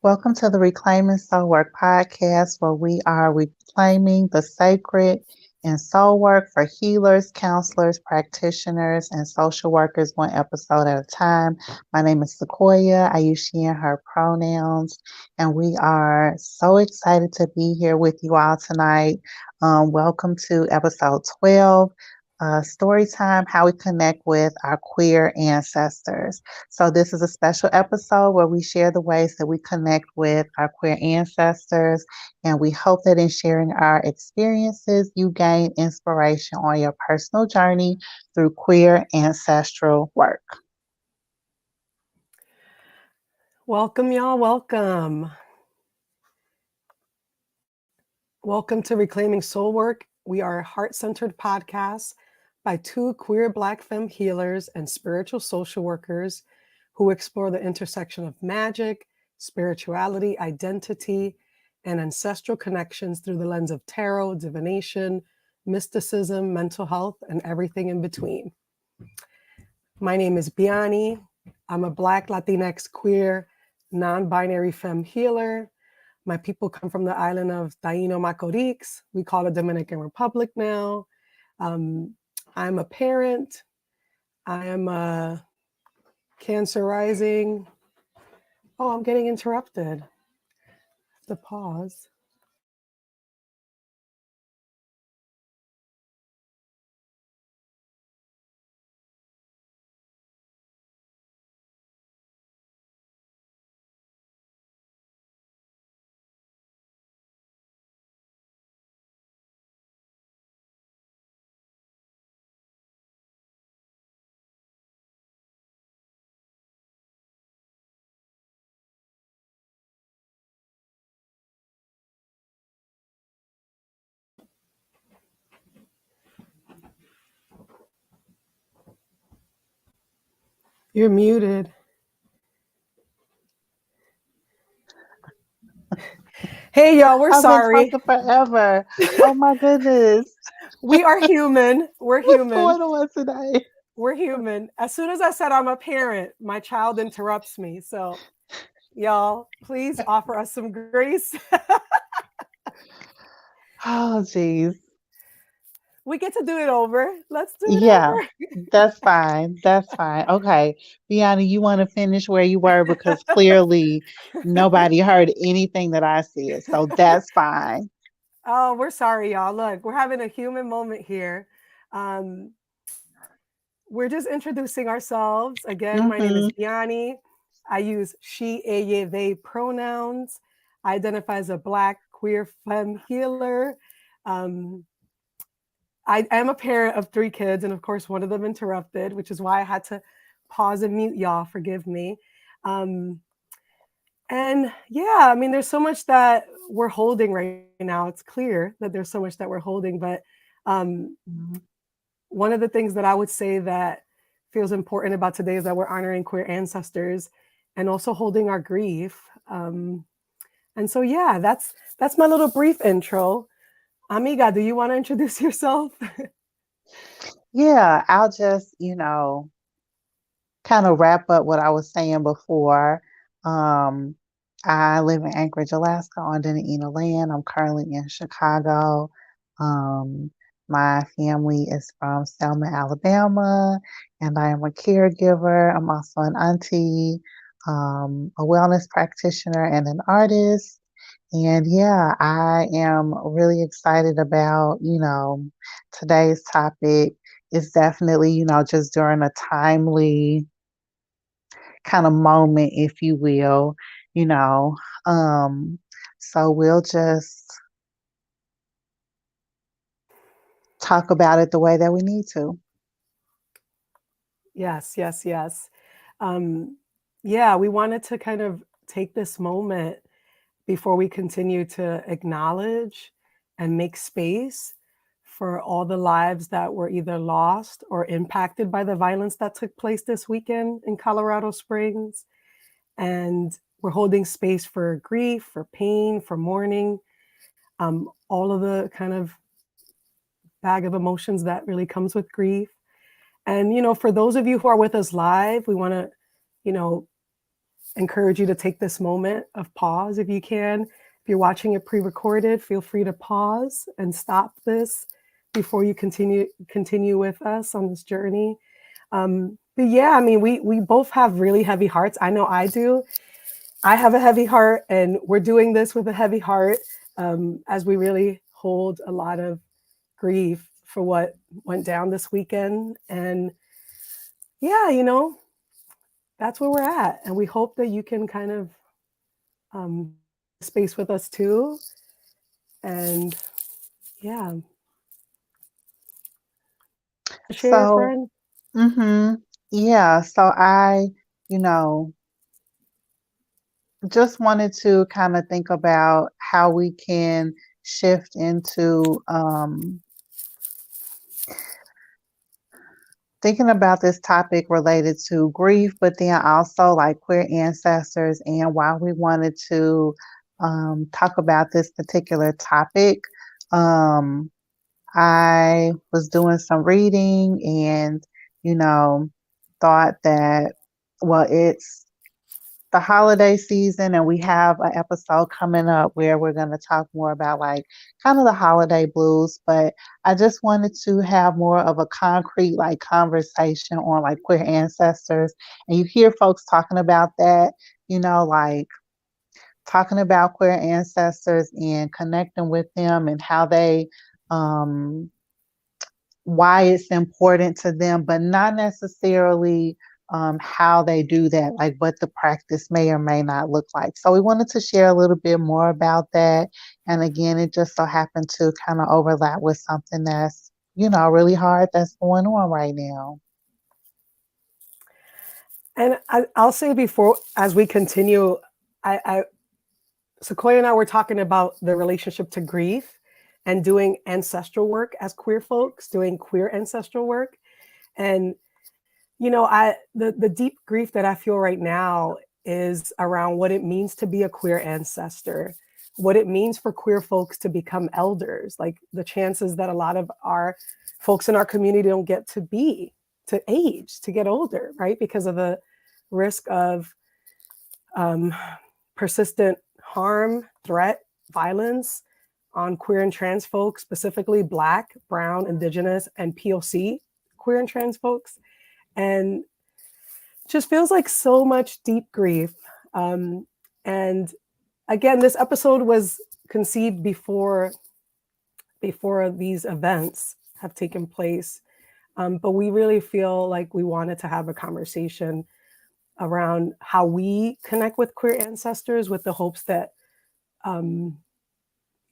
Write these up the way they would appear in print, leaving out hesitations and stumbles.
Welcome to the Reclaiming Soul Work podcast, where we are reclaiming the sacred in soul work for healers, counselors, practitioners, and social workers, one episode at a time. My name is Sequoia. I use she and her pronouns, and we are so excited to be here with you all tonight. Welcome to episode 12. Storytime, how we connect with our queer ancestors. So, this is a special episode where we share the ways that we connect with our queer ancestors. And we hope that in sharing our experiences, you gain inspiration on your personal journey through queer ancestral work. Welcome, y'all. Welcome. Welcome to Reclaiming Soul Work. We are a heart-centered podcast by two queer Black femme healers and spiritual social workers who explore the intersection of magic, spirituality, identity, and ancestral connections through the lens of tarot, divination, mysticism, mental health, and everything in between. My name is Biani. I'm a Black, Latinx, queer, non-binary femme healer. My people come from the island of Taino Macorix. We call it Dominican Republic now. I'm a parent. I am a Cancer rising. Oh, I'm getting interrupted. The pause. You're muted. Hey, y'all, we're I've been sorry. talking forever. Oh my goodness. We are human. We're What's human. going on today? We're human. As soon as I said I'm a parent, my child interrupts me. So, y'all, please offer us some grace. Oh, geez. We get to do it over. Let's do it Yeah, over. that's fine. That's fine. Okay. Bianna, you want to finish where you were because clearly nobody heard anything that I said. So that's fine. Oh, we're sorry, y'all. Look, we're having a human moment here. Um, we're just introducing ourselves. Again, my name is Mm-hmm. Biani. I use she, ella, they pronouns. I identify as a Black queer femme healer. Um, I am a parent of 3 kids, and of course, one of them interrupted, which is why I had to pause and mute y'all. Forgive me. Um, and yeah, I mean, there's so much that we're holding right now. It's clear that there's so much that we're holding, but um, Mm-hmm. one of the things that I would say that feels important about today is that we're honoring queer ancestors and also holding our grief. And so, yeah, that's my little brief intro. Amiga, do you want to introduce yourself? Yeah, I'll just, kind of wrap up what I was saying before. Um, I live in Anchorage, Alaska, on Dena'ina land. I'm currently in Chicago. Um, my family is from Selma, Alabama, and I am a caregiver. I'm also an auntie, a wellness practitioner, and an artist. And yeah, I am really excited about, today's topic. It's definitely, just during a timely kind of moment, if you will, you know. Um, so we'll just talk about it the way that we need to. Yes, yes, yes. Um, yeah, we wanted to kind of take this moment before we continue to acknowledge and make space for all the lives that were either lost or impacted by the violence that took place this weekend in Colorado Springs. And we're holding space for grief, for pain, for mourning, all of the kind of bag of emotions that really comes with grief. And, for those of you who are with us live, we want to, you know, encourage you to take this moment of pause if you can. If you're watching it pre-recorded, feel free to pause and stop this before you continue with us on this journey. But yeah, I mean, we both have really heavy hearts. I know I do. I have a heavy heart, and we're doing this with a heavy heart as we really hold a lot of grief for what went down this weekend. And yeah, that's where we're at. And we hope that you can kind of space with us too. And yeah, share, So, friend. yeah, so I, you know, just wanted to kind of think about how we can shift into thinking about this topic related to grief, but then also like queer ancestors and why we wanted to talk about this particular topic. Um, I was doing some reading and, you know, thought that, well, it's the holiday season and we have an episode coming up where we're going to talk more about like kind of the holiday blues, but I just wanted to have more of a concrete like conversation on like queer ancestors. And you hear folks talking about that, like talking about queer ancestors and connecting with them and how they um why it's important to them, but not necessarily how they do that, like what the practice may or may not look like. So we wanted to share a little bit more about that. And again, it just so happened to kind of overlap with something that's, really hard that's going on right now. And I'll say before, as we continue, I Sequoia and I were talking about the relationship to grief and doing ancestral work as queer folks, doing queer ancestral work. And the deep grief that I feel right now is around what it means to be a queer ancestor, what it means for queer folks to become elders, like the chances that a lot of our folks in our community don't get to age, to get older, right? Because of the risk of um, persistent harm, threat, violence on queer and trans folks, specifically Black, Brown, Indigenous, and POC queer and trans folks. And just feels like so much deep grief. And again, this episode was conceived before these events have taken place. But we really feel like we wanted to have a conversation around how we connect with queer ancestors with the hopes that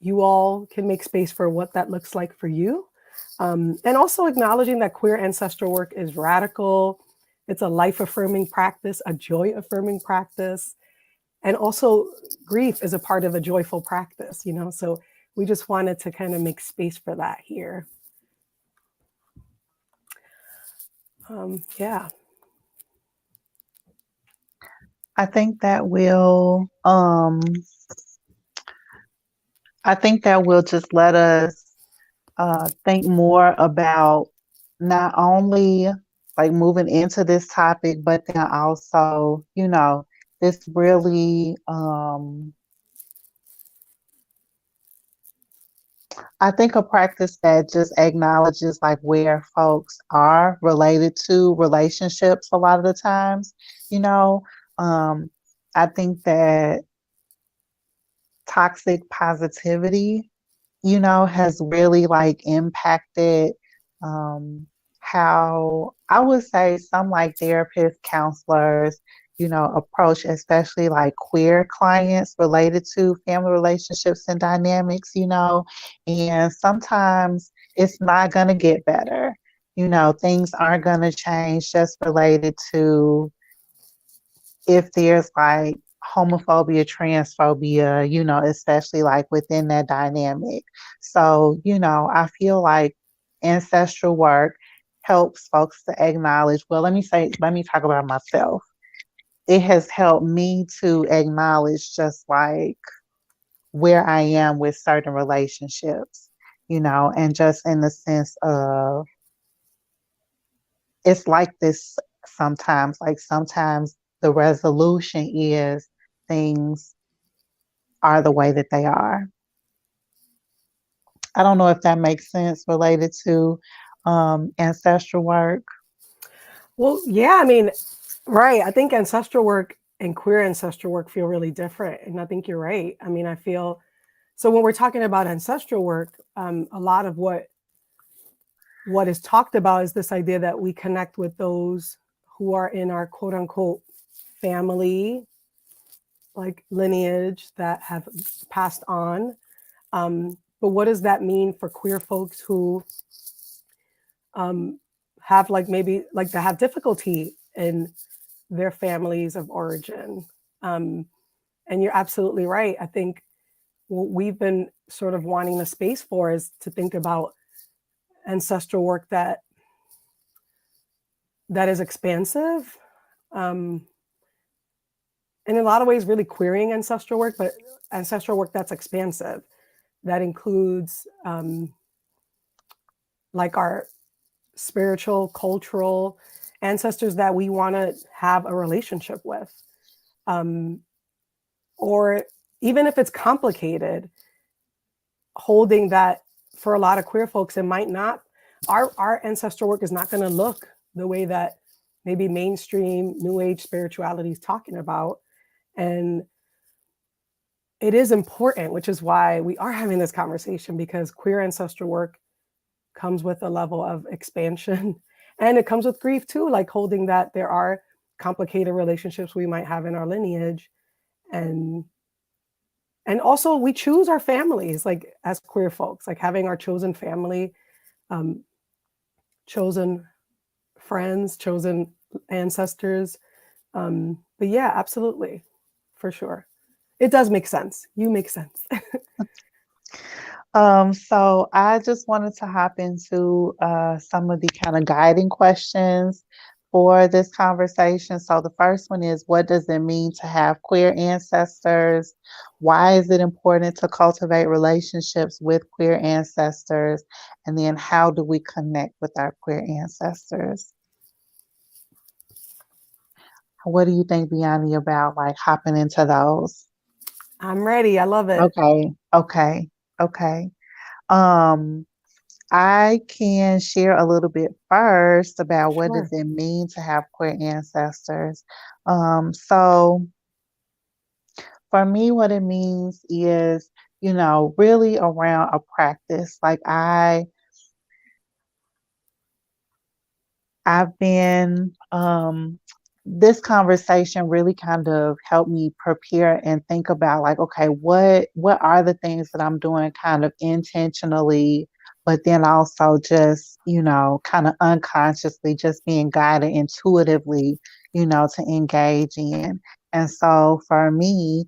you all can make space for what that looks like for you. And also acknowledging that queer ancestral work is radical. It's a life affirming practice, a joy affirming practice. And also, grief is a part of a joyful practice, So we just wanted to kind of make space for that here. Yeah. I think that will just let us think more about not only like moving into this topic, but then also, this really, I think a practice that just acknowledges like where folks are related to relationships a lot of the times, you know. I think that toxic positivity has really like impacted how I would say some like therapists, counselors, approach especially like queer clients related to family relationships and dynamics, and sometimes it's not going to get better. Things aren't going to change just related to if there's like homophobia, transphobia, especially like within that dynamic. So, I feel like ancestral work helps folks to acknowledge, well, let me talk about myself. It has helped me to acknowledge just like where I am with certain relationships, and just in the sense of it's like this sometimes, like sometimes the resolution is things are the way that they are. I don't know if that makes sense related to ancestral work. Well, yeah, I mean, right. I think ancestral work and queer ancestral work feel really different. And I think you're right. I mean, I feel so when we're talking about ancestral work, a lot of what is talked about is this idea that we connect with those who are in our quote unquote family, like lineage that have passed on. But what does that mean for queer folks who um, have like maybe like that have difficulty in their families of origin? Um, and you're absolutely right. I think what we've been sort of wanting a space for is to think about ancestral work that is expansive, um, and in a lot of ways really queering ancestral work, but ancestral work that's expansive, that includes like our spiritual, cultural ancestors that we want to have a relationship with. Um, or even if it's complicated, holding that for a lot of queer folks, it might not, our ancestral work is not going to look the way that maybe mainstream new age spirituality is talking about. And it is important, which is why we are having this conversation, because queer ancestral work comes with a level of expansion and it comes with grief too, like holding that there are complicated relationships we might have in our lineage. and and also we choose our families, like as queer folks, like having our chosen family, um, chosen friends, chosen ancestors. But yeah, absolutely, for sure, it does make sense. You make sense. So I just wanted to hop into some of the kind of guiding questions for this conversation. So the first one is, what does it mean to have queer ancestors? Why is it important to cultivate relationships with queer ancestors? And then how do we connect with our queer ancestors? What do you think, Biani, about like hopping into those? I'm ready. I love it. Okay, okay, okay. Um, I can share a little bit first about what does Sure. it mean to have queer ancestors. So for me, what it means is, really around a practice. Like I've been, this conversation really kind of helped me prepare and think about like, okay, what are the things that I'm doing kind of intentionally, but then also just, kind of unconsciously just being guided intuitively, to engage in. And so for me,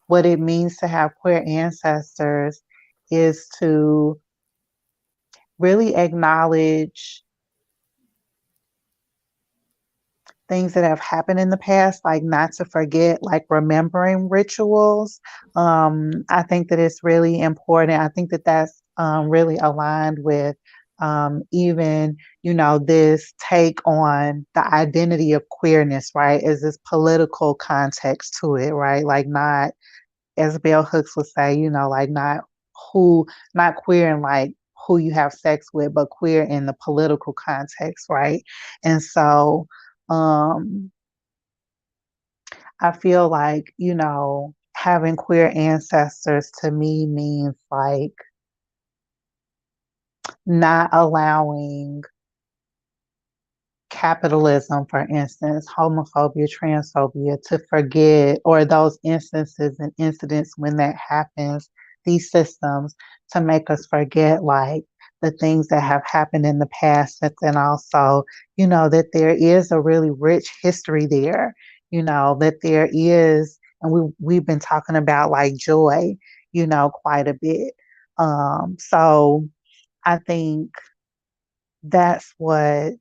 what it means to have queer ancestors is to really acknowledge things that have happened in the past, like not to forget, like remembering rituals. I think that it's really important. I think that that's really aligned with even, this take on the identity of queerness, right? Is this political context to it, right? Like not, as Bell Hooks would say, like who, not queer in like who you have sex with, but queer in the political context, right? And so, um, I feel like, having queer ancestors to me means like not allowing capitalism, for instance, homophobia, transphobia, to forget, or those instances and incidents when that happens, these systems to make us forget like the things that have happened in the past, but then also, that there is a really rich history there, that there is, and we've been talking about like joy, quite a bit. So I think that's what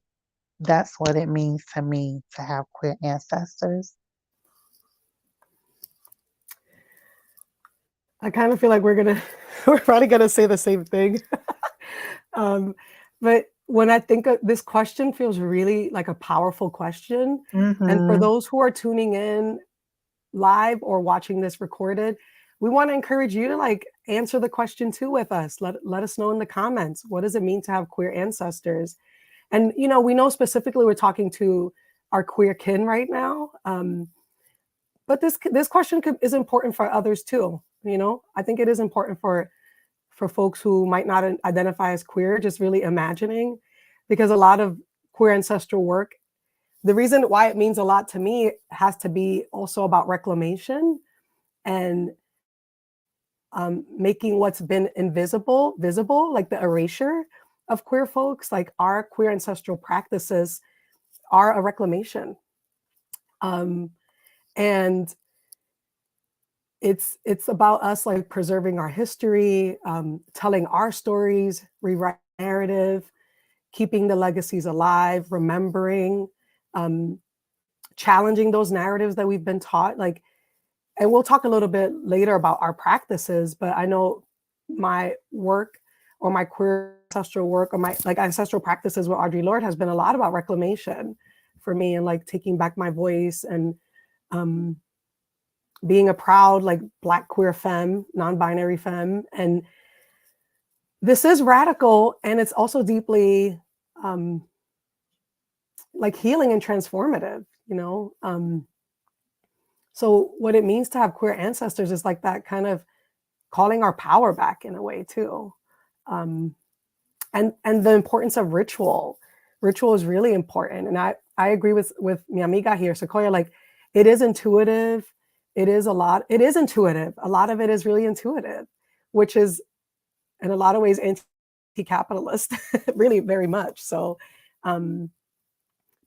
that's what it means to me to have queer ancestors. I kind of feel like we're probably gonna say the same thing. um, but when I think of this question feels really like a powerful question. And for Mm-hmm. those who are tuning in live or watching this recorded, we want to encourage you to like answer the question too with us. Let us know in the comments. What does it mean to have queer ancestors? And we know specifically we're talking to our queer kin right now. But this question is important for others too. I think it is important for folks who might not identify as queer, just really imagining, because a lot of queer ancestral work, the reason why it means a lot to me has to be also about reclamation and making what's been invisible visible, like the erasure of queer folks. Like our queer ancestral practices are a reclamation, um, and it's about us like preserving our history, telling our stories, rewriting narrative, keeping the legacies alive, remembering, um, challenging those narratives that we've been taught. Like, and we'll talk a little bit later about our practices, but I know my work or my queer ancestral work or my like ancestral practices with Audre Lorde has been a lot about reclamation for me and like taking back my voice and um, being a proud like Black queer femme, non-binary femme. And this is radical and it's also deeply um, like healing and transformative. So what it means to have queer ancestors is like that kind of calling our power back in a way too. Um, and the importance of ritual. Ritual is really important. And I agree with mi amiga here, Sequoia, like it is intuitive. It is intuitive. A lot of it is really intuitive, which is in a lot of ways anti-capitalist, really very much. So um,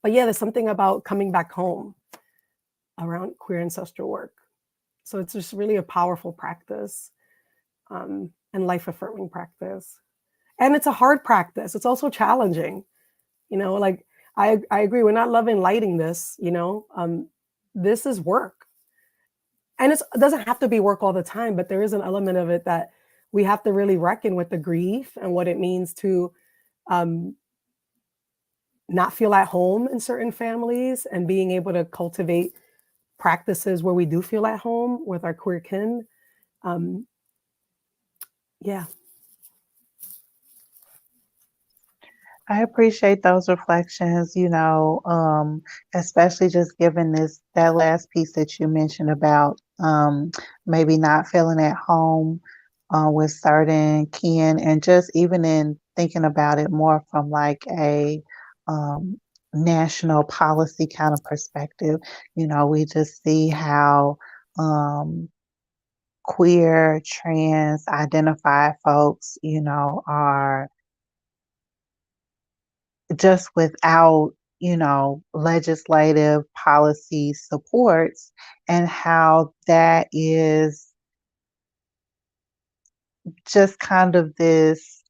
but yeah, there's something about coming back home around queer ancestral work. So it's just really a powerful practice, and life affirming practice. And it's a hard practice. It's also challenging. Like I agree. We're not loving lighting this. This is work, and it doesn't have to be work all the time. But there is an element of it that we have to really reckon with the grief and what it means to um, not feel at home in certain families, and being able to cultivate practices where we do feel at home with our queer kin. Um, yeah. I appreciate those reflections, especially just given that last piece that you mentioned about maybe not feeling at home with certain kin, and just even in thinking about it more from like a um, national policy kind of perspective. We just see how queer, trans, identified folks, are just without, legislative policy supports, and how that is just kind of this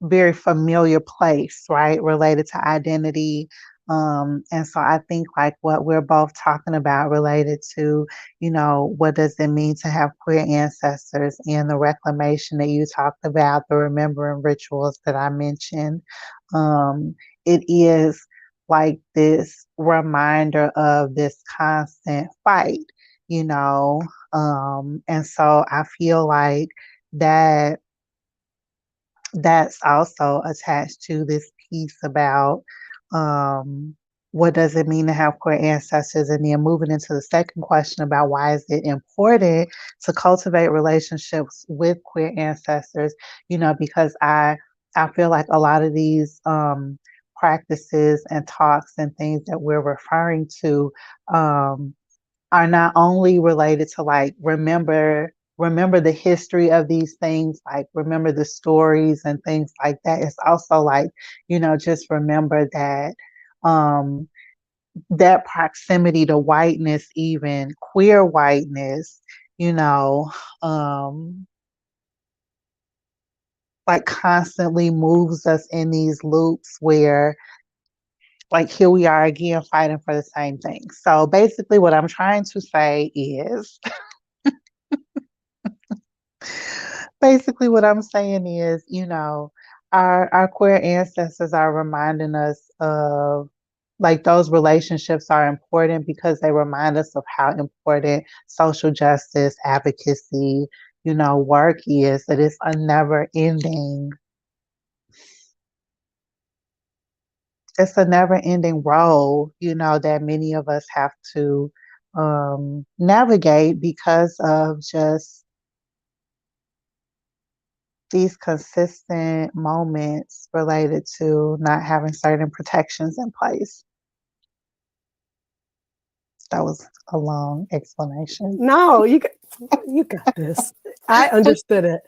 very familiar place, right, related to identity. And so I think like what we're both talking about related to, what does it mean to have queer ancestors, and the reclamation that you talked about, the remembering rituals that I mentioned. Um, it is like this reminder of this constant fight, you know. And so I feel like that that's also attached to this piece about um, what does it mean to have queer ancestors, and then moving into the second question about why is it important to cultivate relationships with queer ancestors, because I feel like a lot of these practices and talks and things that we're referring to um, are not only related to like remember the history of these things, like remember the stories and things like that. It's also like, just remember that um that proximity to whiteness, even queer whiteness, you know, um like constantly moves us in these loops where like here we are again fighting for the same thing. So basically what I'm trying to say is basically what I'm saying is, our queer ancestors are reminding us of like those relationships are important because they remind us of how important social justice, advocacy, work is, that it's a never ending, role, that many of us have to navigate because of just these consistent moments related to not having certain protections in place. That was a long explanation. No, you got this. I understood it.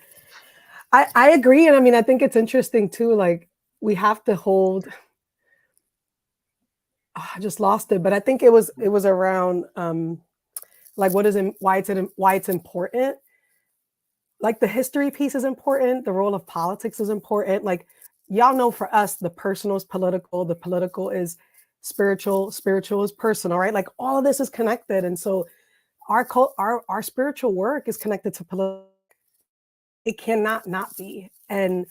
I agree, and I mean I think it's interesting too. Like we have to hold. Oh, I just lost it, but I think it was around like what is it, why it's important. Like the history piece is important. The role of politics is important. Like y'all know, for us, the personal is political. The political is spiritual. Spiritual is personal, right? Like all of this is connected, and so our spiritual work is connected to political. It cannot not be. And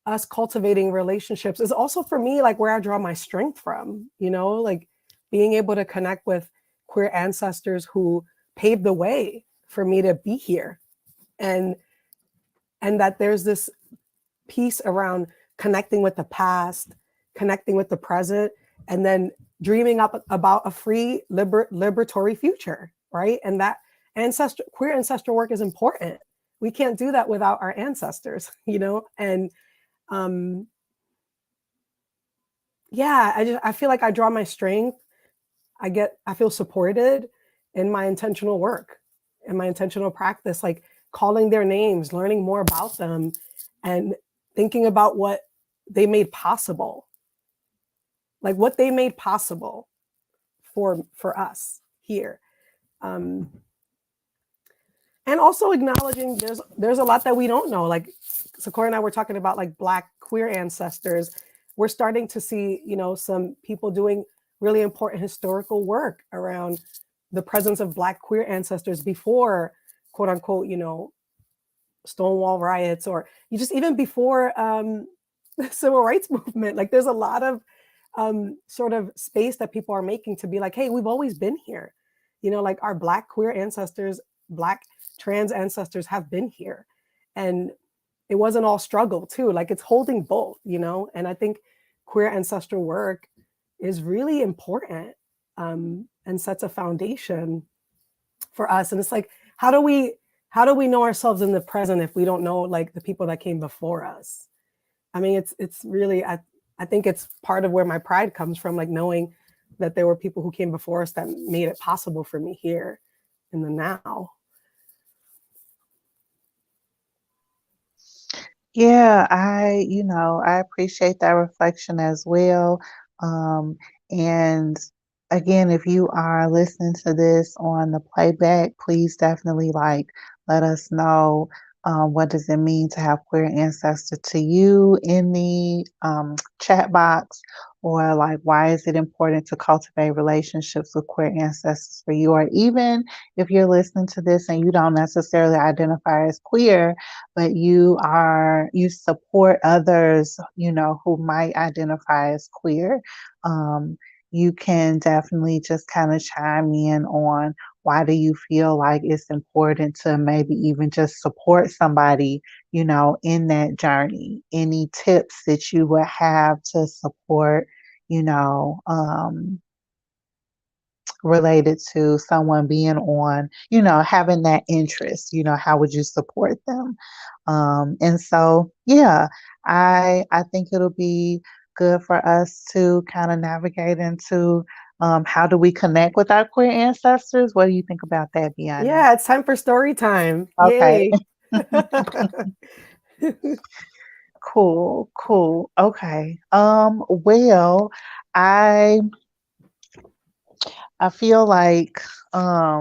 us cultivating relationships is also for me like where I draw my strength from, like being able to connect with queer ancestors who paved the way for me to be here. And that there's this piece around connecting with the past, connecting with the present, and then dreaming up about a free liberatory future, right? And that queer ancestral work is important. We can't do that without our ancestors, and um yeah, I feel like I draw my strength. I feel supported in my intentional work, in my intentional practice, like calling their names, learning more about them, and thinking about what they made possible, like what they made possible for us here. Um, and also acknowledging there's a lot that we don't know. Like Sakura and I were talking about like Black queer ancestors. We're starting to see, some people doing really important historical work around the presence of Black queer ancestors before, quote unquote, Stonewall riots, or you just even before the civil rights movement. Like there's a lot of sort of space that people are making to be like, hey, we've always been here. Like our Black queer ancestors, Black trans ancestors have been here. And it wasn't all struggle too. Like it's holding both, and I think queer ancestral work is really important, and sets a foundation for us. And it's like, how do we know ourselves in the present if we don't know like the people that came before us? I mean, it's really, I think it's part of where my pride comes from, like knowing that there were people who came before us that made it possible for me here in the now. Yeah, I appreciate that reflection as well. Um, and again, if you are listening to this on the playback, please definitely like let us know what does it mean to have queer ancestor to you in the chat box, or like why is it important to cultivate relationships with queer ancestors for you, or even if you're listening to this and you don't necessarily identify as queer, but you support others, who might identify as queer. Um, you can definitely just kind of chime in on why do you feel like it's important to maybe even just support somebody, in that journey. Any tips that you would have to support, you know, um, related to someone being on, having that interest, how would you support them? And so, yeah, I think it'll be good for us to kind of navigate into how do we connect with our queer ancestors? What do you think about that, Biani? Yeah, it's time for story time. Okay, Yay. cool, cool. Okay. Well, I I feel like I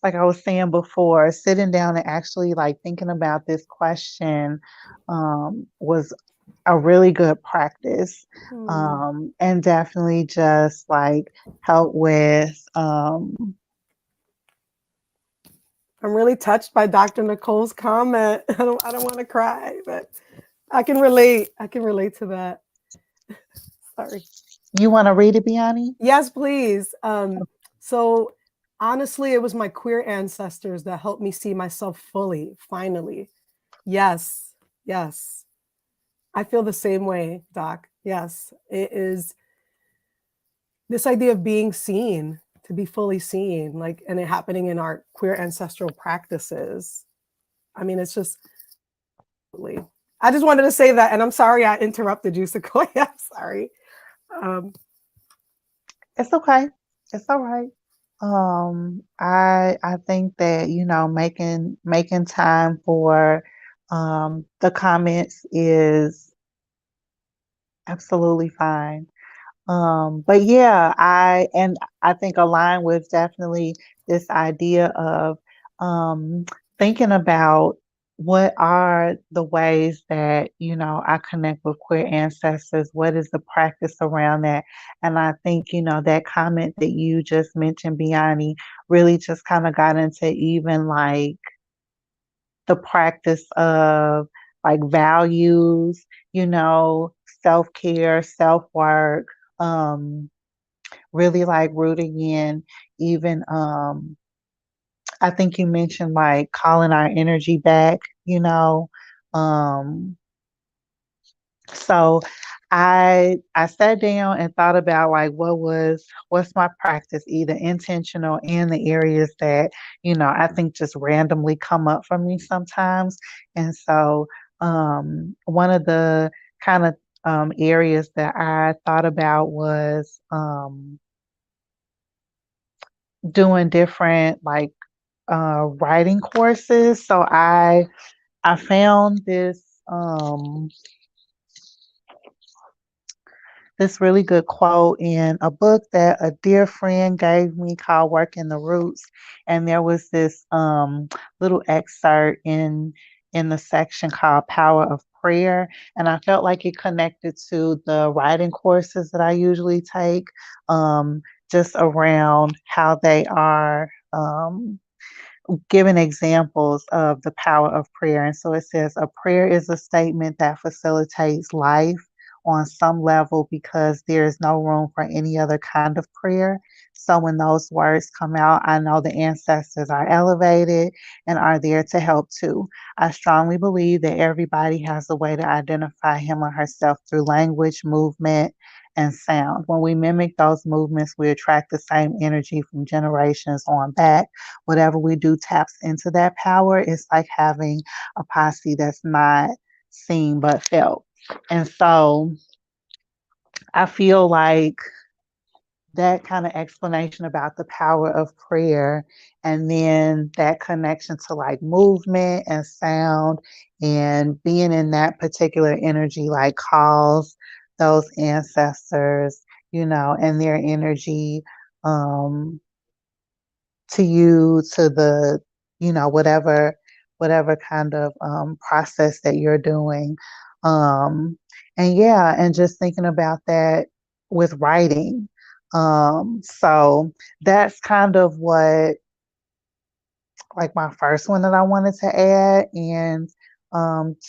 was saying before, sitting down and actually like thinking about this question was a really good practice, Hmm. and definitely just like help with I'm really touched by Dr. Nicole's comment. I don't want to cry, but I can relate. I can relate to that. Sorry. You want to read it, Biani? Yes, please. So honestly, it was my queer ancestors that helped me see myself fully, finally. Yes, yes. I feel the same way, Doc. Yes, it is this idea of being seen, to be fully seen, like, and it happening in our queer ancestral practices. I mean, it's just, I just wanted to say that, and I'm sorry I interrupted you, Sequoia. I'm sorry. Um, It's okay. It's all right. I think that, making time for the comments is absolutely fine. But yeah, I think align with definitely this idea of um, thinking about what are the ways that, I connect with queer ancestors. What is the practice around that? And I think, that comment that you just mentioned, Biani, really just kind of got into even like the practice of like values, self care, self work, really like rooting in even, I think you mentioned like calling our energy back, Um, so I sat down and thought about like what's my practice, either intentional and the areas that, I think just randomly come up for me sometimes. And so one of the kind of areas that I thought about was doing different like writing courses. So I found this really good quote in a book that a dear friend gave me called Working the Roots. And there was this little excerpt in the section called Power of Prayer. And I felt like it connected to the writing courses that I usually take, just around how they are. Giving examples of the power of prayer. And so it says, a prayer is a statement that facilitates life on some level because there is no room for any other kind of prayer. So when those words come out, I know the ancestors are elevated and are there to help too. I strongly believe that everybody has a way to identify him or herself through language, movement, and sound. When we mimic those movements, we attract the same energy from generations on back. Whatever we do taps into that power. It's like having a posse that's not seen but felt. And so I feel like that kind of explanation about the power of prayer and then that connection to like movement and sound and being in that particular energy like calls those ancestors, and their energy um to you, to the, whatever kind of process that you're doing. um and yeah, and just thinking about that with writing. So that's kind of what, like, my first one that I wanted to add. And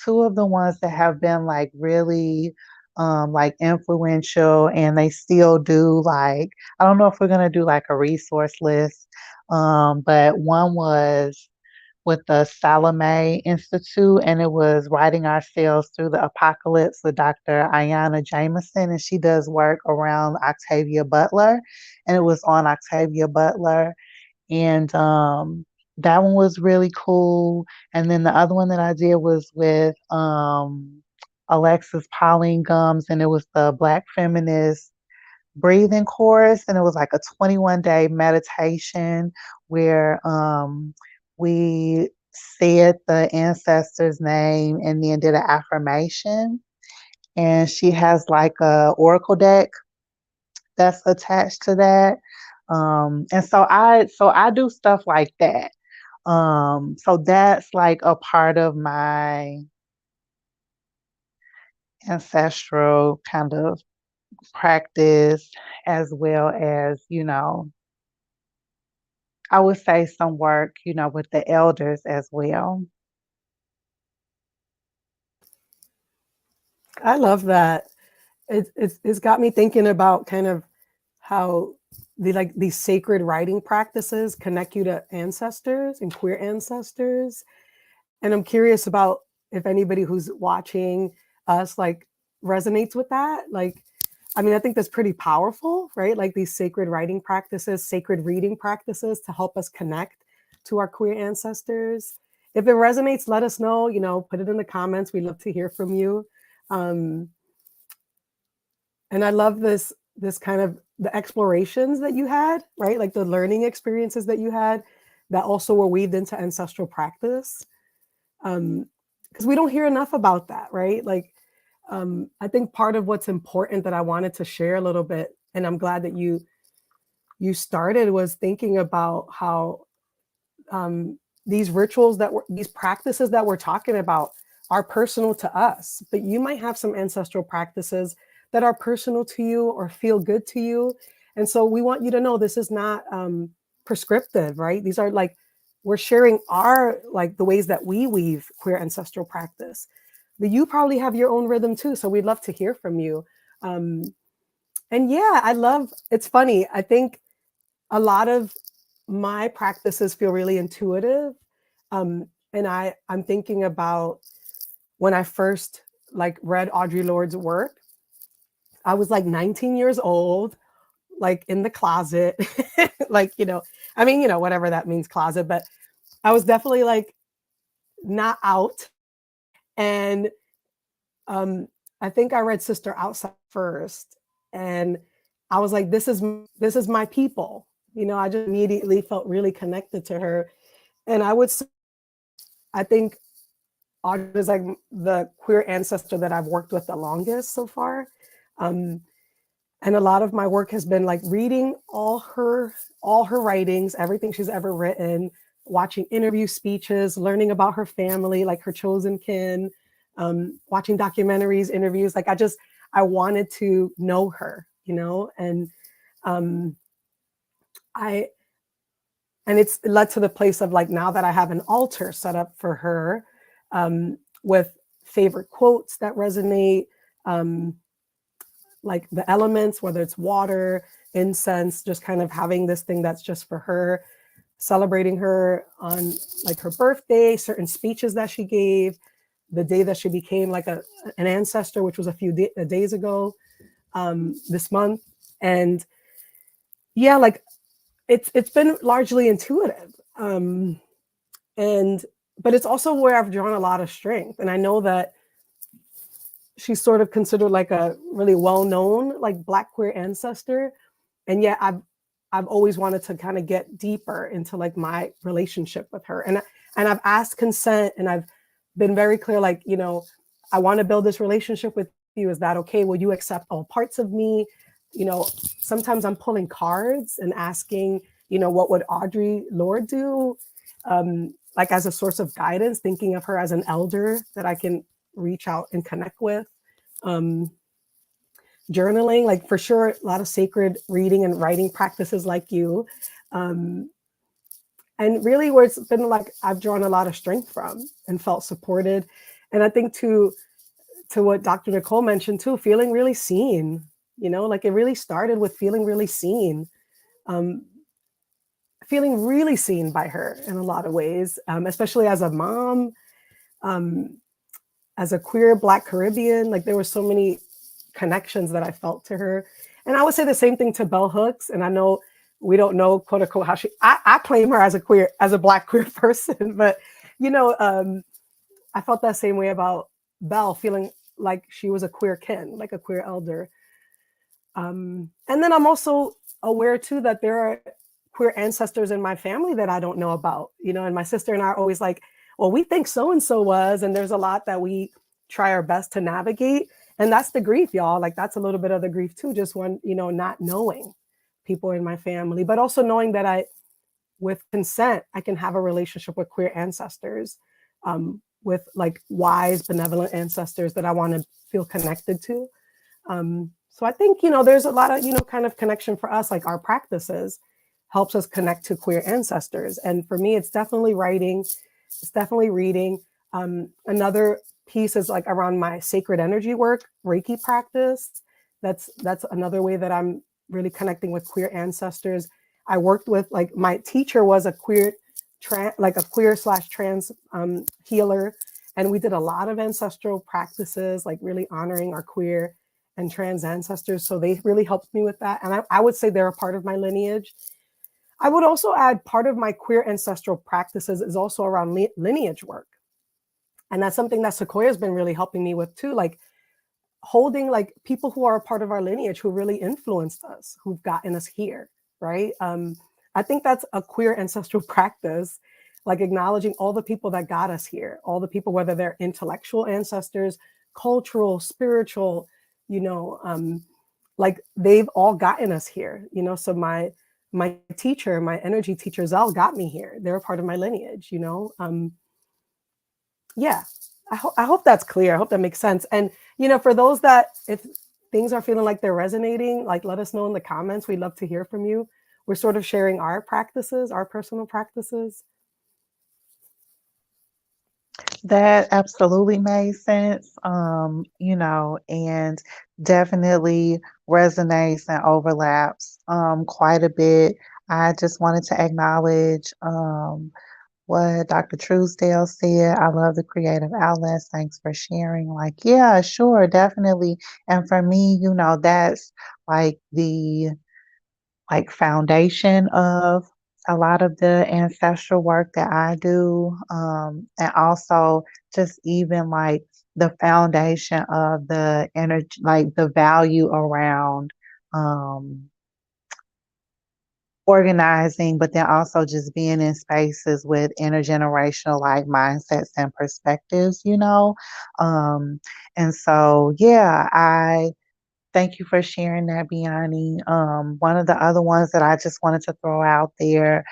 two of the ones that have been like really like influential, and they still do, like, I don't know if we're gonna do like a resource list, but one was with the Salome Institute, and it was Writing Ourselves Through the Apocalypse with Dr. Ayanna Jameson, and she does work around Octavia Butler, and it was on Octavia Butler. And that one was really cool. And then the other one that I did was with Alexis Pauline Gums, and it was the Black Feminist Breathing Course, and it was like a 21-day meditation where we said the ancestor's name and then did an affirmation. And she has like a oracle deck that's attached to that. And so I do stuff like that. So that's like a part of my ancestral kind of practice, as well as, I would say some work, with the elders as well. I love that. It's got me thinking about kind of how these sacred writing practices connect you to ancestors and queer ancestors. And I'm curious about if anybody who's watching us like resonates with that. Like, I mean, I think that's pretty powerful, right? Like these sacred writing practices, sacred reading practices to help us connect to our queer ancestors. If it resonates, let us know, put it in the comments. We'd love to hear from you. Um, and I love this kind of the explorations that you had, right? Like the learning experiences that you had that also were weaved into ancestral practice. Because we don't hear enough about that, right? Like, I think part of what's important that I wanted to share a little bit, and I'm glad that you started, was thinking about how these rituals these practices that we're talking about are personal to us, but you might have some ancestral practices that are personal to you or feel good to you. And so we want you to know this is not prescriptive, right? These are like, we're sharing our, like the ways that we weave queer ancestral practice. But you probably have your own rhythm too. So we'd love to hear from you. Um, and yeah, it's funny. I think a lot of my practices feel really intuitive. And I'm thinking about when I first like read Audre Lorde's work. I was like 19 years old, like in the closet, like, I mean, whatever that means, closet, but I was definitely like not out. And um, I think I read Sister Outside first. And I was like, this is my people. I just immediately felt really connected to her. And I think Audre is like the queer ancestor that I've worked with the longest so far. Um, and a lot of my work has been like reading all her writings, everything she's ever written, watching interview speeches, learning about her family, like her chosen kin, watching documentaries, interviews. Like I wanted to know her, and um, I and it's led to the place of like now that I have an altar set up for her, with favorite quotes that resonate, um, like the elements, whether it's water, incense, just kind of having this thing that's just for her, celebrating her on like her birthday, certain speeches that she gave, the day that she became like an ancestor, which was a few days ago, this month. And yeah, like it's been largely intuitive. And but it's also where I've drawn a lot of strength. And I know that she's sort of considered like a really well-known like Black queer ancestor, and yet I've always wanted to kind of get deeper into like my relationship with her, and I've asked consent, and I've been very clear, like, I want to build this relationship with you. Is that okay? Will you accept all parts of me? you know Sometimes I'm pulling cards and asking, what would Audre Lorde do, like as a source of guidance, thinking of her as an elder that I can reach out and connect with. um, Journaling, like for sure, a lot of sacred reading and writing practices like you. Um, and really, where it's been like I've drawn a lot of strength from and felt supported. And I think to what Dr. Nicole mentioned too, feeling really seen. Like it really started with feeling really seen, um, feeling really seen by her in a lot of ways, especially as a mom, um, as a queer Black Caribbean. Like there were so many connections that I felt to her. And I would say the same thing to Bell Hooks. And I know we don't know, quote unquote, how I claim her as a Black queer person, but I felt that same way about Bell, feeling like she was a queer kin, like a queer elder. And then I'm also aware too that there are queer ancestors in my family that I don't know about, and my sister and I are always like, well, we think so and so was, and there's a lot that we try our best to navigate. And that's the grief, y'all. Like that's a little bit of the grief too, just one, not knowing people in my family, but also knowing that with consent, I can have a relationship with queer ancestors, with like wise, benevolent ancestors that I want to feel connected to. So I think, there's a lot of, kind of connection for us, like our practices helps us connect to queer ancestors. And for me, it's definitely writing, it's definitely reading. Another piece is like around my sacred energy work, Reiki practice. That's another way that I'm really connecting with queer ancestors. I worked with, like, my teacher was a queer like a queer slash trans healer, and we did a lot of ancestral practices, like really honoring our queer and trans ancestors. So they really helped me with that, and I would say they're a part of my lineage. I would also add part of my queer ancestral practices is also around lineage work, and that's something that Sequoia's been really helping me with too, like holding like people who are a part of our lineage who really influenced us, who've gotten us here, right? I think that's a queer ancestral practice, like acknowledging all the people that got us here, all the people, whether they're intellectual ancestors, cultural, spiritual, you know, like they've all gotten us here, you know. So my teacher, my energy teacher Zell, got me here. They're a part of my lineage, you know. Yeah, I hope that's clear. I hope that makes sense. And, you know, for those that, if things are feeling like they're resonating, like let us know in the comments. We'd love to hear from you. We're sort of sharing our practices, our personal practices. That absolutely made sense, and definitely resonates and overlaps quite a bit. I just wanted to acknowledge what Dr. Truesdale said. I love the creative outlets. Thanks for sharing. Like, yeah, sure, definitely. And for me, that's like the foundation of a lot of the ancestral work that I do. And also just even like the foundation of the energy, like the value around um, organizing, but then also just being in spaces with intergenerational like mindsets and perspectives. Um, and so, yeah, I thank you for sharing that, Biani. One of the other ones that I just wanted to throw out there,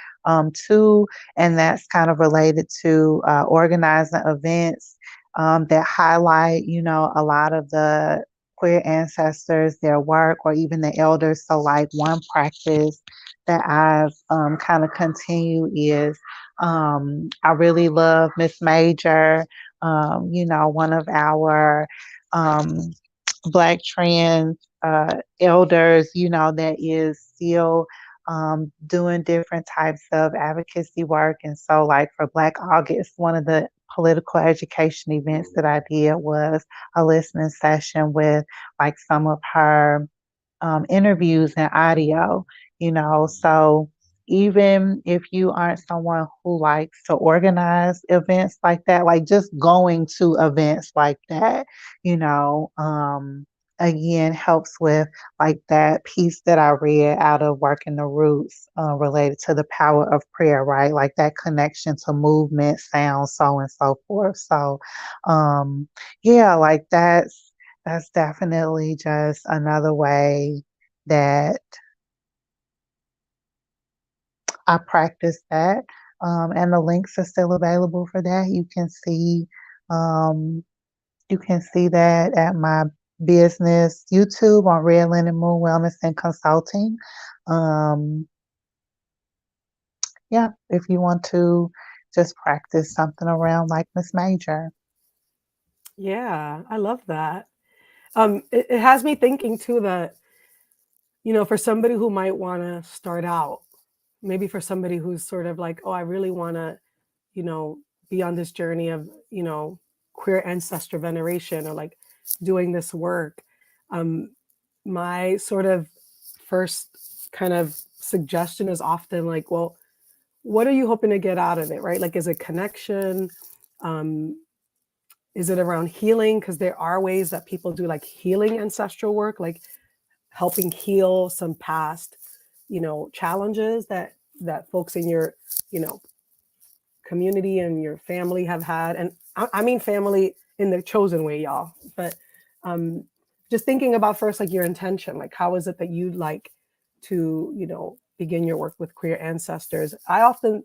too, and that's kind of related to organizing events that highlight, a lot of the queer ancestors, their work, or even the elders. So, like one practice that I've kind of continued is I really love Miss Major, one of our um, Black trans elders, that is still doing different types of advocacy work. And so, like for Black August, one of the political education events that I did was a listening session with like some of her interviews and audio, So even if you aren't someone who likes to organize events like that, like just going to events like that, you know, um, again helps with like that piece that I read out of Working the Roots related to the power of prayer, right? Like that connection to movement, sound, so and so forth. So, yeah, like that's definitely just another way that I practice that. And the links are still available for that. Um, you can see that at my business YouTube on Red Linen Moon Wellness and Consulting. Um, yeah, if you want to just practice something around like Miss Major. Yeah, I love that. It has me thinking too that, you know, for somebody who might want to start out, maybe for somebody who's sort of like, oh, I really want to, you know, be on this journey of, you know, queer ancestor veneration or like doing this work. Um, my sort of first kind of suggestion is often like, well, what are you hoping to get out of it, right? Like, is it connection? Um, is it around healing? Because there are ways that people do like healing ancestral work, like helping heal some past, you know, challenges that folks in your, you know, community and your family have had. And I mean family in the chosen way, y'all. But um, just thinking about first, like your intention, like how is it that you'd like to, you know, begin your work with queer ancestors? I often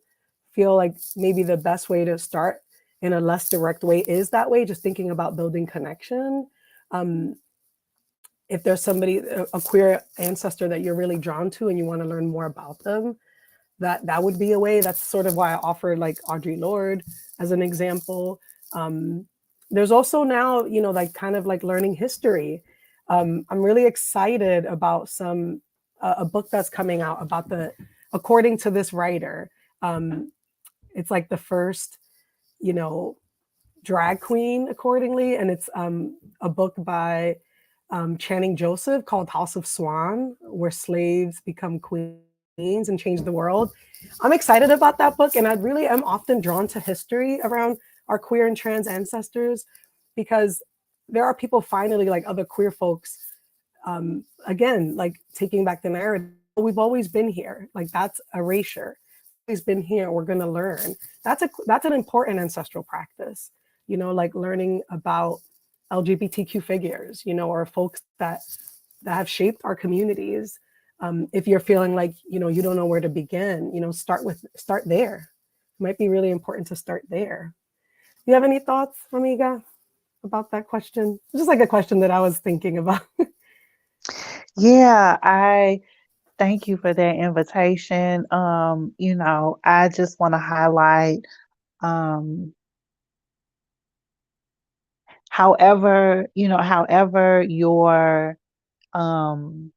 feel like maybe the best way to start in a less direct way is that way, just thinking about building connection. Um, if there's somebody, a queer ancestor that you're really drawn to and you want to learn more about them, that would be a way. That's sort of why I offered like Audre Lorde as an example. Um, there's also now, like kind of like learning history. I'm really excited about a book that's coming out about according to this writer, um, it's like the first, you know, drag queen accordingly, and it's a book by Channing Joseph called House of Swan, where slaves become queens and change the world. I'm excited about that book, and I really am often drawn to history around our queer and trans ancestors because there are people finally, like other queer folks, again, like taking back the narrative. We've always been here. Like that's erasure. Always been here. We're going to learn. That's an important ancestral practice. Like learning about LGBTQ figures. Or folks that have shaped our communities. If you're feeling like you don't know where to begin, start there. It might be really important to start there. Do you have any thoughts, Amiga, about that question? Just like a question that I was thinking about. Yeah, I thank you for that invitation. I just want to highlight, um, however um,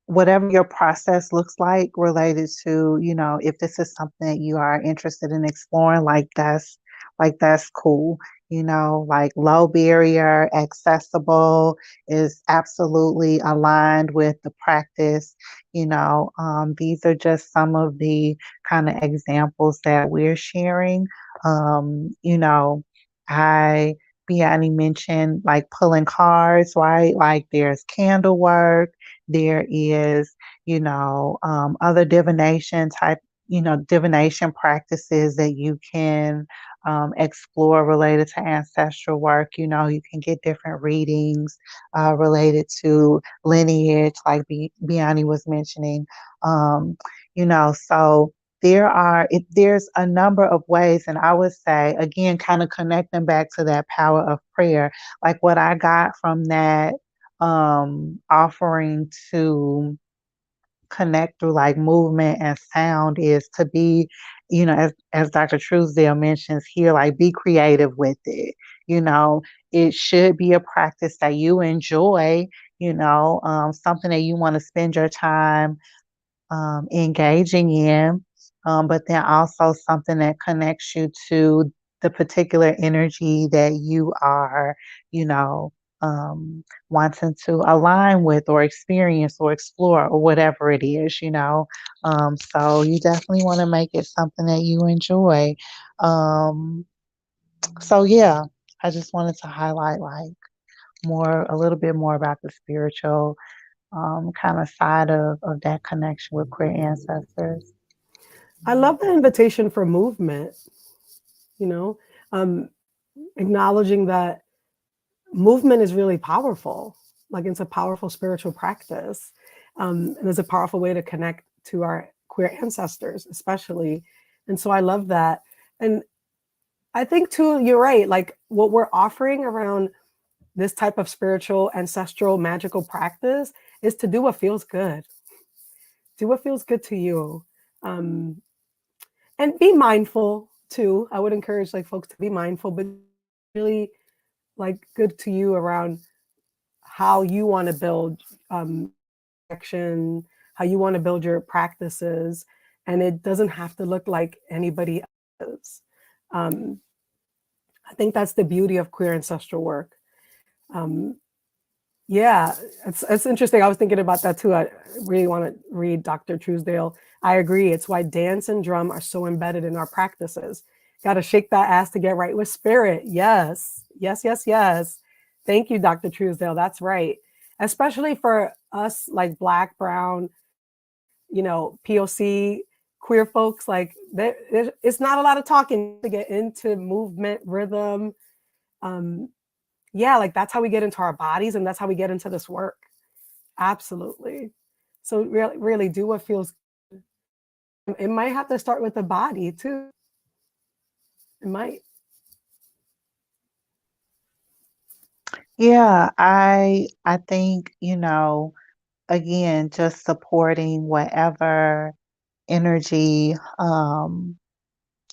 whatever your process looks like related to, if this is something that you are interested in exploring, like that's cool. Like low barrier, accessible is absolutely aligned with the practice. These are just some of the kind of examples that we're sharing. Um, you know, I Biani mentioned like pulling cards, right? Like there's candle work, there is, other divination practices that you can explore related to ancestral work. You can get different readings related to lineage, like Biani was mentioning. Um, so there's a number of ways, and I would say again, kind of connecting back to that power of prayer, like what I got from that offering to connect through like movement and sound is to be, as Dr. Truesdale mentions here, like be creative with it. You know, it should be a practice that you enjoy, something that you want to spend your time engaging in, but then also something that connects you to the particular energy that you are, you know, wanting to align with or experience or explore or whatever it is. So you definitely want to make it something that you enjoy. Um, so yeah, I just wanted to highlight like a little bit more about the spiritual kind of side of that connection with queer ancestors. I love the invitation for movement, you know, um, acknowledging that movement is really powerful. Like it's a powerful spiritual practice. And it's a powerful way to connect to our queer ancestors, especially. And so I love that. And I think too, you're right. Like what we're offering around this type of spiritual, ancestral, magical practice is to do what feels good. Do what feels good to you. Um, and be mindful too. I would encourage like folks to be mindful, but really like good to you around how you want to build action, how you want to build your practices, and it doesn't have to look like anybody else's. Um, I think that's the beauty of queer ancestral work. Um, yeah, it's interesting. I was thinking about that too. I really want to read Dr. Truesdale. I agree. It's why dance and drum are so embedded in our practices. Got to shake that ass to get right with spirit. Yes, yes, yes, yes. Thank you, Dr. Truesdale. That's right. Especially for us, like Black, Brown, POC, queer folks. Like, it's not a lot of talking to get into movement, rhythm. Um, yeah, like that's how we get into our bodies, and that's how we get into this work. Absolutely. So really, really do what feels. It might have to start with the body too. It might. Yeah, I think, again, just supporting whatever energy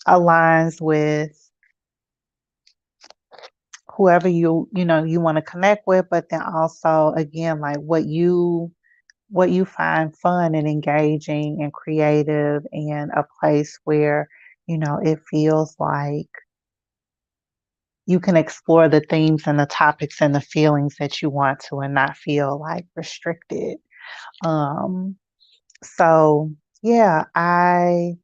aligns with whoever you want to connect with, but then also again like what you find fun and engaging and creative, and a place where it feels like you can explore the themes and the topics and the feelings that you want to and not feel like restricted. Um, so yeah, I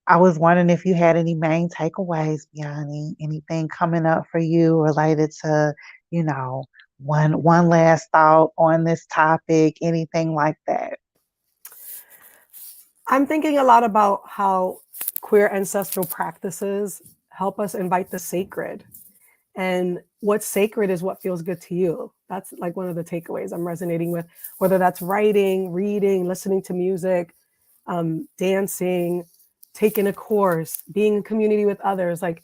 was wondering if you had any main takeaways, Biani, anything coming up for you related to, you know, one last thought on this topic, anything like that. I'm thinking a lot about how queer ancestral practices help us invite the sacred. And what's sacred is what feels good to you. That's like one of the takeaways I'm resonating with, whether that's writing, reading, listening to music, dancing, taking a course, being in community with others. Like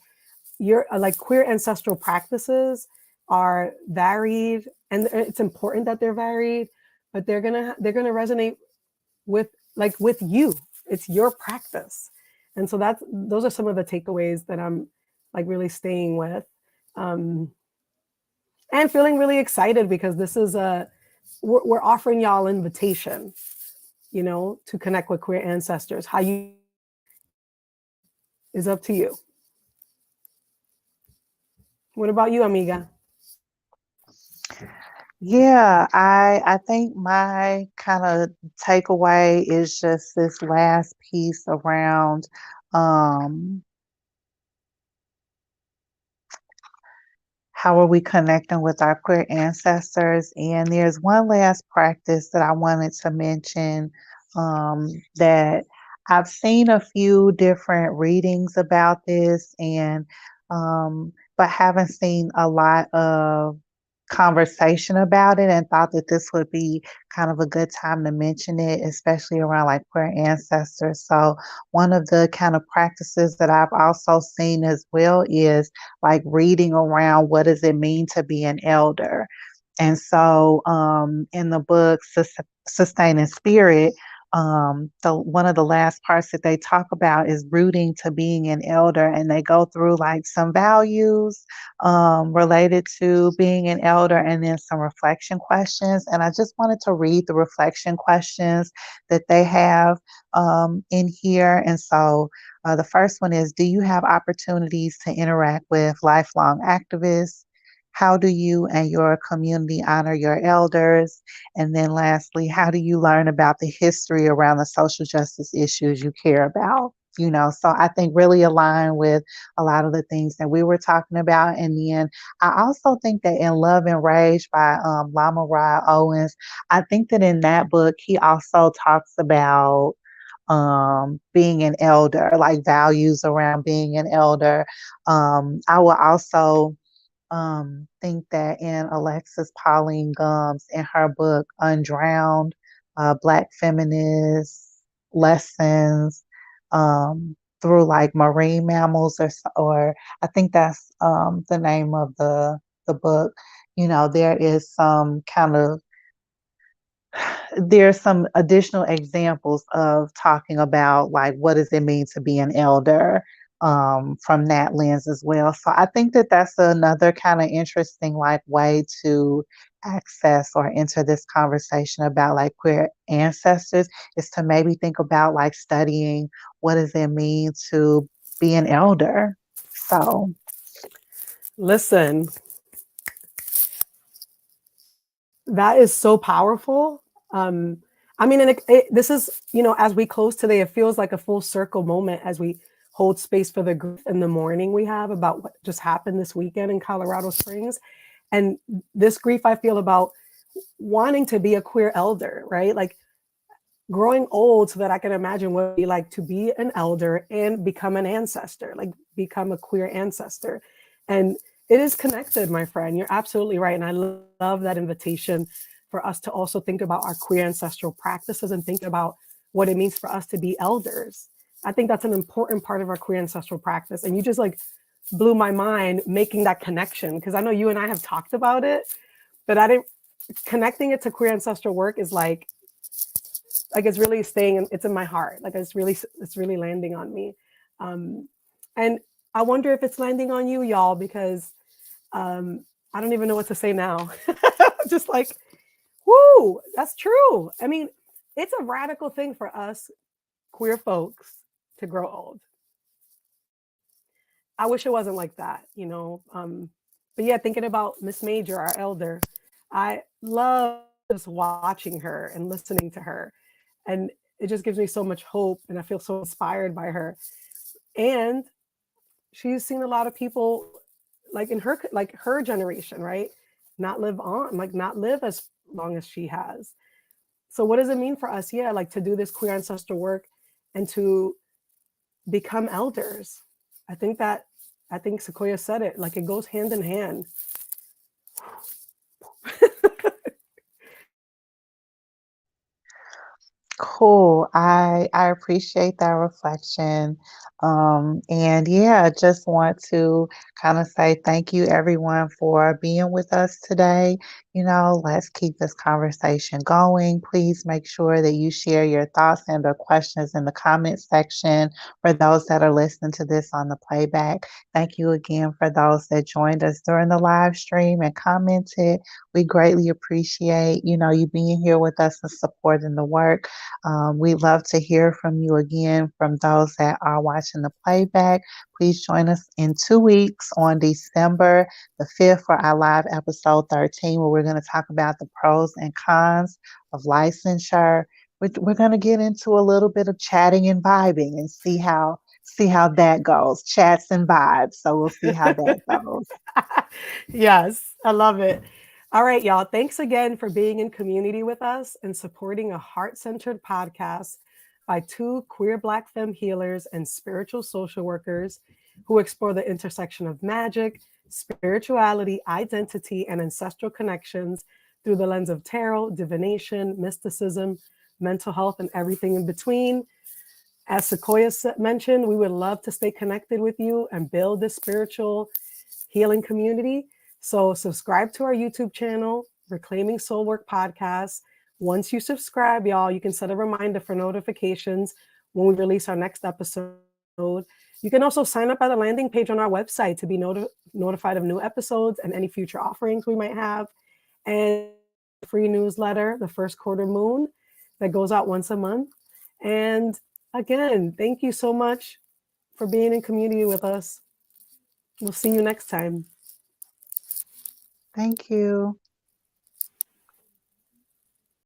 your like queer ancestral practices are varied, and it's important that they're varied, but they're gonna resonate with with you. It's your practice. And so that's those are some of the takeaways that I'm like really staying with. Um, and feeling really excited because this is we're offering y'all invitation, to connect with queer ancestors. How you is up to you. What about you, amiga? Yeah, I think my kind of takeaway is just this last piece around um how are we connecting with our queer ancestors? And there's one last practice that I wanted to mention, that I've seen a few different readings about this, and but haven't seen a lot of conversation about it, and thought that this would be kind of a good time to mention it, especially around like queer ancestors. So one of the kind of practices that I've also seen as well is like reading around what does it mean to be an elder. And so in the book Sustaining Spirit, the one of the last parts that they talk about is rooting to being an elder, and they go through like some values related to being an elder, and then some reflection questions. And I just wanted to read the reflection questions that they have in here. And so the first one is: do you have opportunities to interact with lifelong activists? How do you and your community honor your elders? And then lastly, how do you learn about the history around the social justice issues you care about? So I think really align with a lot of the things that we were talking about. And then I also think that in Love and Rage by Lama Rod Owens, I think that in that book, he also talks about being an elder, like values around being an elder. I will also think that in Alexis Pauline Gumbs, in her book Undrowned, Black Feminist Lessons through like marine mammals, or I think that's the name of the book. There is some kind of there's some additional examples of talking about like what does it mean to be an elder from that lens as well. So I think that that's another kind of interesting like way to access or enter this conversation about like queer ancestors, is to maybe think about like studying what does it mean to be an elder. So Listen, that is so powerful. Um, I mean, and this is, as we close today, it feels like a full circle moment as we hold space for the grief in the morning we have about what just happened this weekend in Colorado Springs. And this grief I feel about wanting to be a queer elder, right? Like growing old so that I can imagine what it'd be like to be an elder and become an ancestor, like become a queer ancestor. And it is connected, my friend. You're absolutely right. And I love that invitation for us to also think about our queer ancestral practices and think about what it means for us to be elders. I think that's an important part of our queer ancestral practice. And you just like blew my mind making that connection, because I know you and I have talked about it, but I didn't connecting it to queer ancestral work is like it's really staying in, it's in my heart, like it's really landing on me. um and I wonder if it's landing on you, y'all, because I don't even know what to say now. Just like, whoo, that's true. I mean, it's a radical thing for us queer folks to grow old. I wish it wasn't like that. But yeah, thinking about Miss Major, our elder, I love just watching her and listening to her. And it just gives me so much hope. And I feel so inspired by her. And she's seen a lot of people like in her generation, right? Not live on, like not live as long as she has. So what does it mean for us? Yeah, like to do this queer ancestor work and to become elders. I think that I think Sequoia said it, like it goes hand in hand. Cool. I appreciate that reflection. And yeah, I just want to kind of say thank you everyone for being with us today. Let's keep this conversation going. Please make sure that you share your thoughts and the questions in the comment section for those that are listening to this on the playback. Thank you again for those that joined us during the live stream and commented. We greatly appreciate, you being here with us and supporting the work. We'd love to hear from you again from those that are watching the playback. Please join us in 2 weeks on December the 5th for our live episode 13, where we're going to talk about the pros and cons of licensure. We're going to get into a little bit of chatting and vibing and see how that goes. Chats and vibes. So we'll see how that goes. Yes, I love it. All right, y'all. Thanks again for being in community with us and supporting a heart centered podcast by two queer Black femme healers and spiritual social workers who explore the intersection of magic, spirituality, identity, and ancestral connections through the lens of tarot, divination, mysticism, mental health, and everything in between. As Sequoia mentioned, we would love to stay connected with you and build this spiritual healing community. So subscribe to our YouTube channel, Reclaiming Soul Work Podcast. Once you subscribe, y'all, you can set a reminder for notifications when we release our next episode. You can also sign up at the landing page on our website to be notified of new episodes and any future offerings we might have. And free newsletter, the first quarter moon, that goes out once a month. And again, thank you so much for being in community with us. We'll see you next time. Thank you.